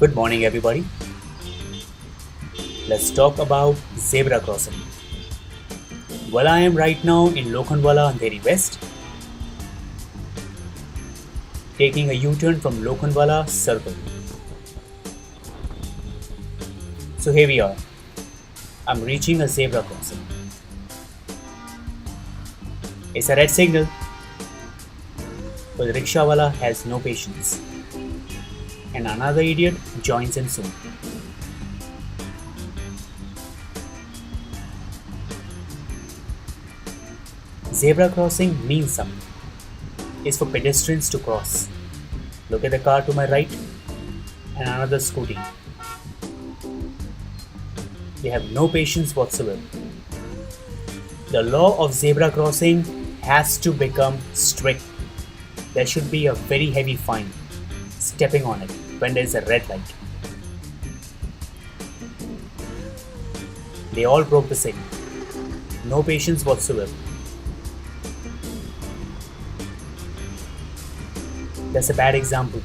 Good morning, everybody. Let's talk about zebra crossing. Well, I am right now in Lokhandwala, Andheri West, taking a U-turn from Lokhandwala Circle. So here we are. I'm reaching a zebra crossing. It's a red signal, but the rickshawala has no patience, and another idiot joins in soon. Zebra crossing means something. It's for pedestrians to cross. Look at the car to my right and another scooty. They have no patience whatsoever. The law of zebra crossing has to become strict. There should be a very heavy fine stepping on it when there is a red light. They all broke the signal. No patience whatsoever. That's a bad example.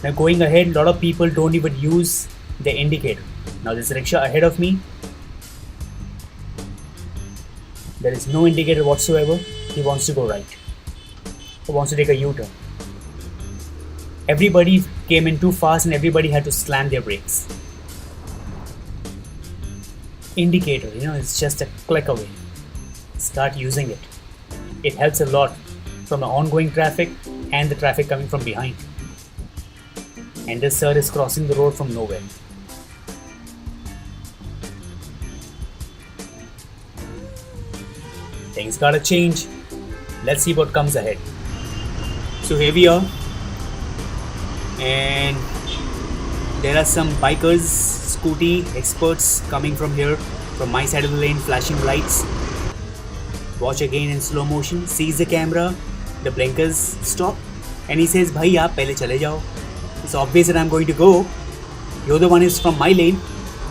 Now going ahead, a lot of people don't even use the indicator. Now this rickshaw ahead of me, there is no indicator whatsoever. He wants to go right. He wants to take a U-turn. Everybody came in too fast and everybody had to slam their brakes. Indicator, it's just a click away. Start using it. It helps a lot from the ongoing traffic and the traffic coming from behind. And this sir is crossing the road from nowhere. Things gotta change. Let's see what comes ahead. So here we are, and there are some bikers, scooty experts coming from here, from my side of the lane, flashing lights. Watch again in slow motion, sees the camera, the blinkers stop, and he says, "Bhai, aap pehle chale jao." It's obvious that I'm going to go. You're the one who's from my lane.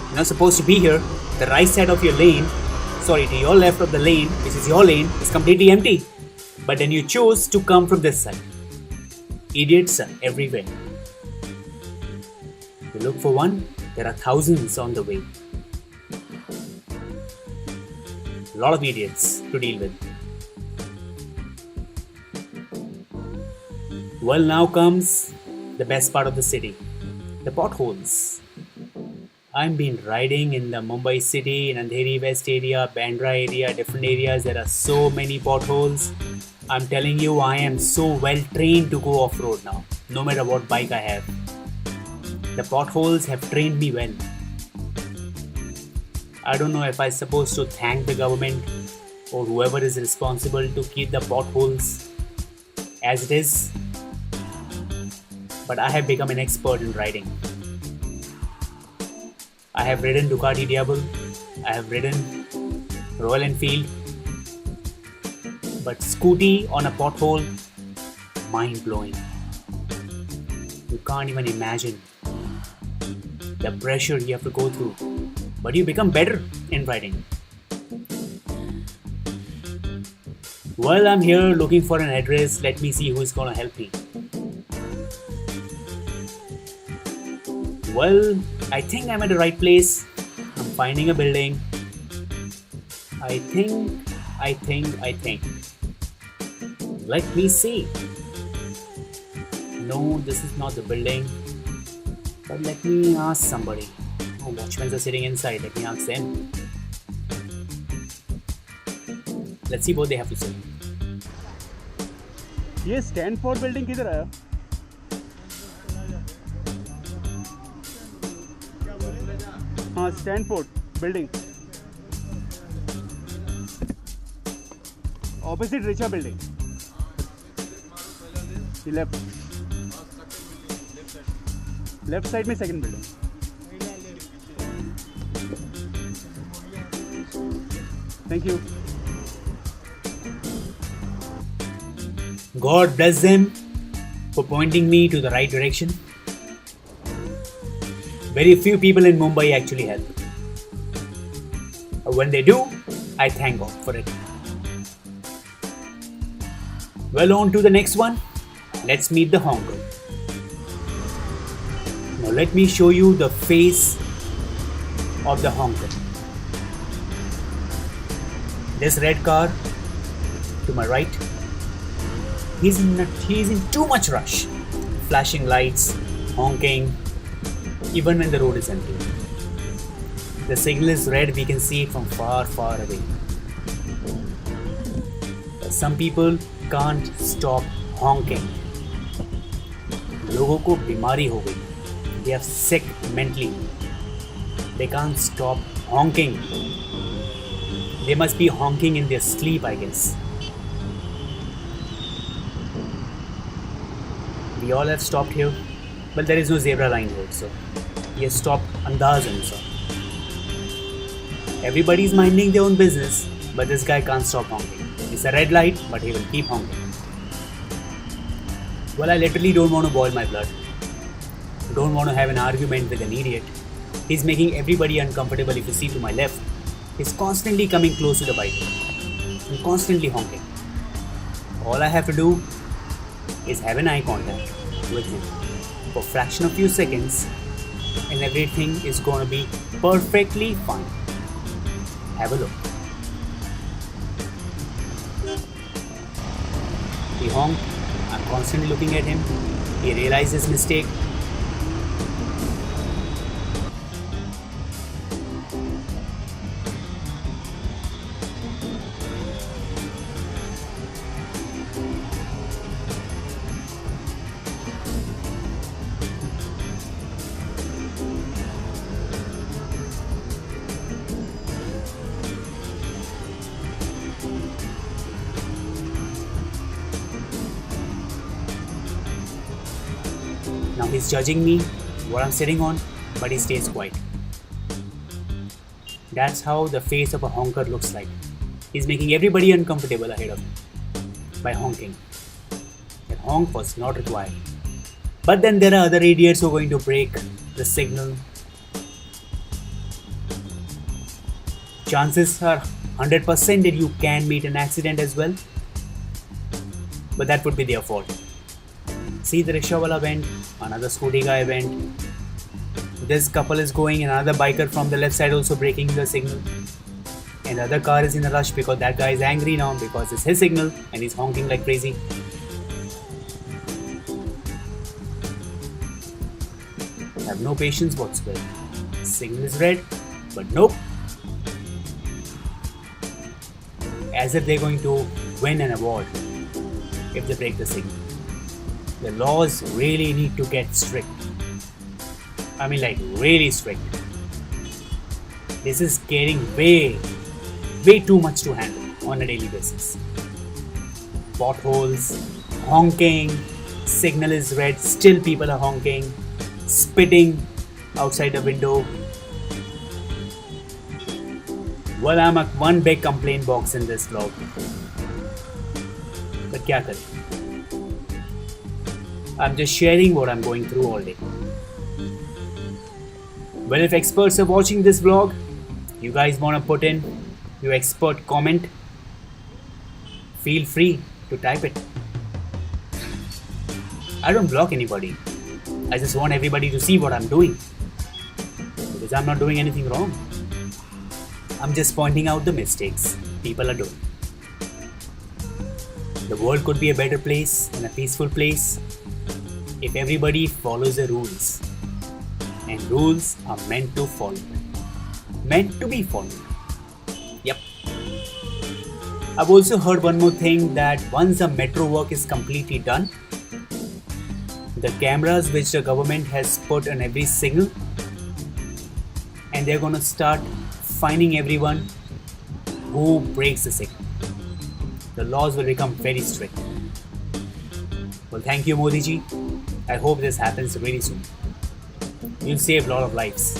You're not supposed to be here. The right side of your lane, to your left of the lane, which is your lane, is completely empty. But then you choose to come from this side. Idiots are everywhere. You look for one, there are thousands on the way. A lot of idiots to deal with. Well, now comes the best part of the city, the potholes. I've been riding in the Mumbai city, in Andheri West area, Bandra area, different areas. There are so many potholes. I'm telling you, I am so well trained to go off-road now, no matter what bike I have. The potholes have trained me well. I don't know if I'm supposed to thank the government or whoever is responsible to keep the potholes as it is, but I have become an expert in riding. I have ridden Ducati Diablo, I have ridden Royal Enfield, but scooty on a pothole, mind-blowing. You can't even imagine the pressure you have to go through, but you become better in riding. Well, I'm here looking for an address. Let me see who is gonna help me. Well, I think I'm at the right place. I'm finding a building. I think. Let me see. No, this is not the building. But let me ask somebody. Oh, watchmen are sitting inside. Let me ask them. Let's see what they have to say. ये Stanford building किधर है? हाँ, Stanford building opposite Richa building left side में second building. Thank you. God bless them for pointing me to the right direction. Very few people in Mumbai actually help. When they do, I thank God for it. Well, on to the next one. Let's meet the honker. Now let me show you the face of the honker. This red car to my right, he's in too much rush. Flashing lights, honking, even when the road is empty. The signal is red, we can see it from far, far away. But some people can't stop honking. लोगों को बीमारी हो गई. They are sick mentally. They can't stop honking. They must be honking in their sleep, I guess. We all have stopped here, but there is no zebra line here, so he has stopped andaz answer. Everybody is minding their own business, but this guy can't stop honking. It's a red light, but he will keep honking. Well, I literally don't want to boil my blood. Don't want to have an argument with an idiot. He's making everybody uncomfortable. If you see to my left, he's constantly coming close to the bike and constantly honking. All I have to do is have an eye contact with him for a fraction of few seconds and everything is going to be perfectly fine. Have a look. He honked. I'm constantly looking at him. He realized his mistake. Now he's judging me, what I'm sitting on, but he stays quiet. That's how the face of a honker looks like. He's making everybody uncomfortable ahead of him by honking. That honk was not required. But then there are other idiots who are going to break the signal. Chances are 100% that you can meet an accident as well. But that would be their fault. See, the rickshawala went, another scooty guy went. This couple is going, another biker from the left side also breaking the signal. And the other car is in a rush because that guy is angry now because it's his signal and he's honking like crazy. I have no patience whatsoever. Signal is red, but nope. As if they're going to win an award if they break the signal. The laws really need to get strict. I mean, like really strict. This is getting way too much to handle on a daily basis. Potholes, honking, signal is red, still people are honking, spitting outside the window. Well, I'm one big complaint box in this vlog. But kya kare? I'm just sharing what I'm going through all day. Well, if experts are watching this vlog, you guys want to put in your expert comment, feel free to type it. I don't block anybody. I just want everybody to see what I'm doing. Because I'm not doing anything wrong. I'm just pointing out the mistakes people are doing. The world could be a better place and a peaceful place if everybody follows the rules. And rules are meant to follow. Meant to be followed. Yep. I've also heard one more thing, that once the metro work is completely done, the cameras which the government has put on every signal, and they're going to start fining everyone who breaks the signal. The laws will become very strict. Well, thank you, Modi ji. I hope this happens really soon. You'll save a lot of lives.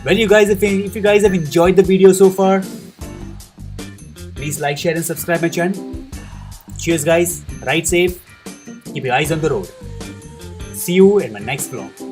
Well, you guys, if you guys have enjoyed the video so far, please like, share and subscribe my channel. Cheers guys, ride safe, keep your eyes on the road. See you in my next vlog.